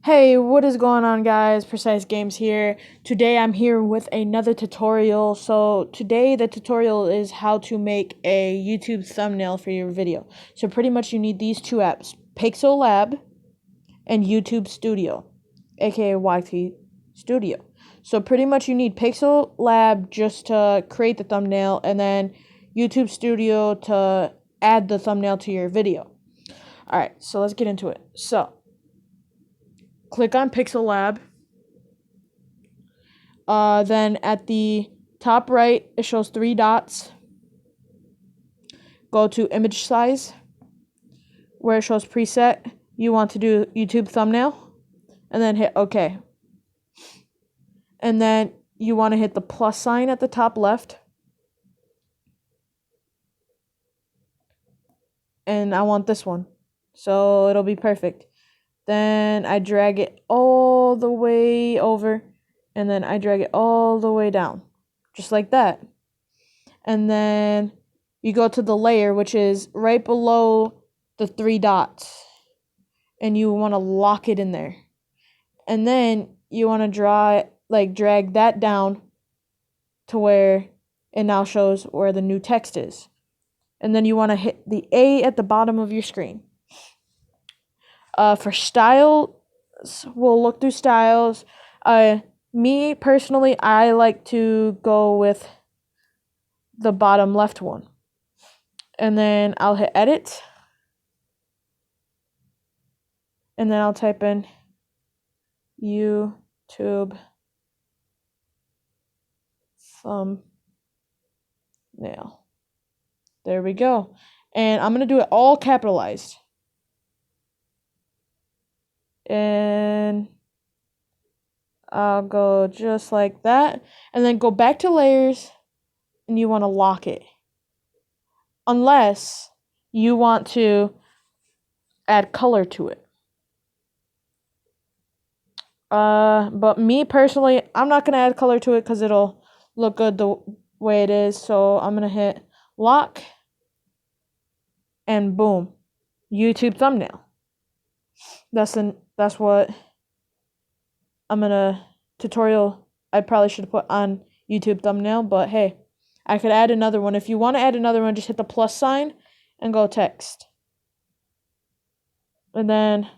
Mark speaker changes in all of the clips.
Speaker 1: Hey, what is going on, guys? Precise Games here. Today I'm here with another tutorial. So today the tutorial is how to make a YouTube thumbnail for your video. So pretty much you need these two apps, Pixel Lab and YouTube Studio, aka YT Studio. So pretty much you need Pixel Lab just to create the thumbnail, and then YouTube Studio to add the thumbnail to your video. Alright, so let's get into it. So click on Pixel Lab. Then at the top right, it shows three dots. Go to image size, where it shows preset. You want to do YouTube thumbnail, and then hit OK. And then you want to hit the plus sign at the top left. And I want this one, so it'll be perfect. Then I drag it all the way over, and then I drag it all the way down, just like that. And then you go to the layer, which is right below the three dots, and you want to lock it in there. And then you want to drag that down to where it now shows where the new text is. And then you want to hit the A at the bottom of your screen. For styles, we'll look through styles. Me personally, I like to go with the bottom left one. And then I'll hit edit. And then I'll type in YouTube thumbnail. There we go. And I'm going to do it all capitalized. And I'll go just like that. And then go back to layers, and you want to lock it. Unless you want to add color to it. But me personally, I'm not going to add color to it because it'll look good the way it is. So I'm going to hit lock. And boom. YouTube thumbnail. That's what I'm gonna tutorial. I probably should have put on YouTube thumbnail, but hey, I could add another one. If you want to add another one, just hit the plus sign and go text. And then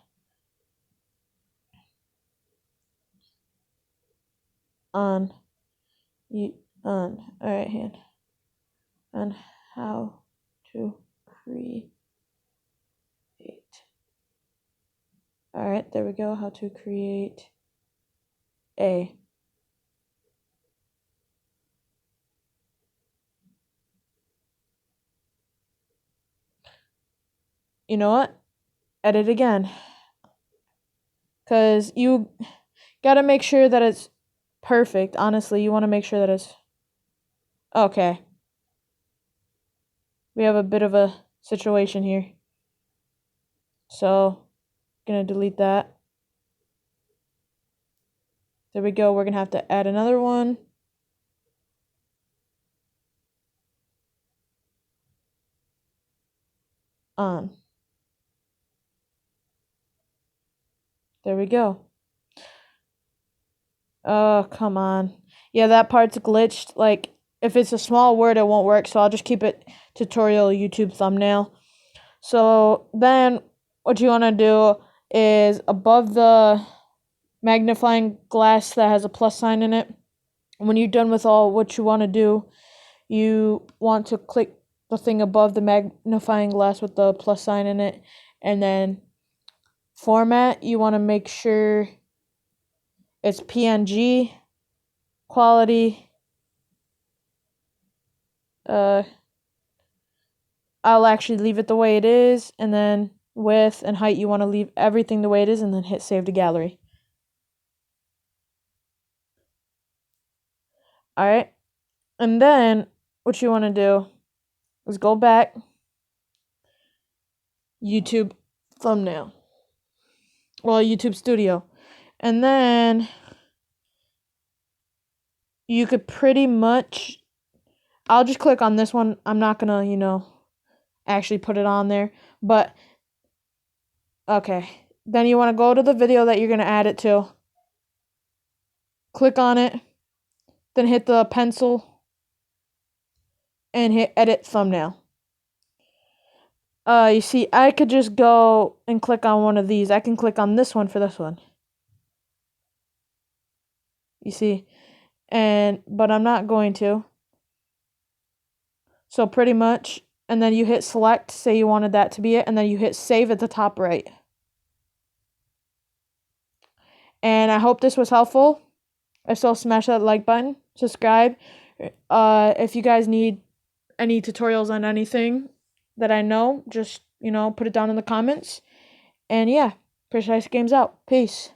Speaker 1: on alright hand on how to create. Alright, there we go. How to create a you know what? Edit again. Because you gotta make sure that it's perfect. Honestly, you want to make sure that it's okay. We have a bit of a situation here. So, gonna delete that. There we go. We're gonna have to add another one. On. There we go. Oh, come on. Yeah, that part's glitched. Like, if it's a small word, it won't work. So I'll just keep it tutorial YouTube thumbnail. So then what you want to do is above the magnifying glass that has a plus sign in it, when you're done with all what you want to do, you want to click the thing above the magnifying glass with the plus sign in it, and then format, you want to make sure it's PNG quality. I'll actually leave it the way it is, and then width and height, you want to leave everything the way it is, and then hit save to gallery. Alright, and then what you want to do is go back, YouTube thumbnail, well, YouTube Studio, and then you could pretty much, I'll just click on this one. I'm not gonna, actually put it on there, but okay, Then you want to go to the video that you're going to add it to. Click on it. Then hit the pencil. And hit edit thumbnail. You see, I could just go and click on one of these. I can click on this one for this one. You see? But I'm not going to. So pretty much, and then you hit select, say you wanted that to be it, and then you hit save at the top right. And I hope this was helpful. If so, smash that like button, subscribe. If you guys need any tutorials on anything that I know, just, put it down in the comments. And yeah, Precise Games out. Peace.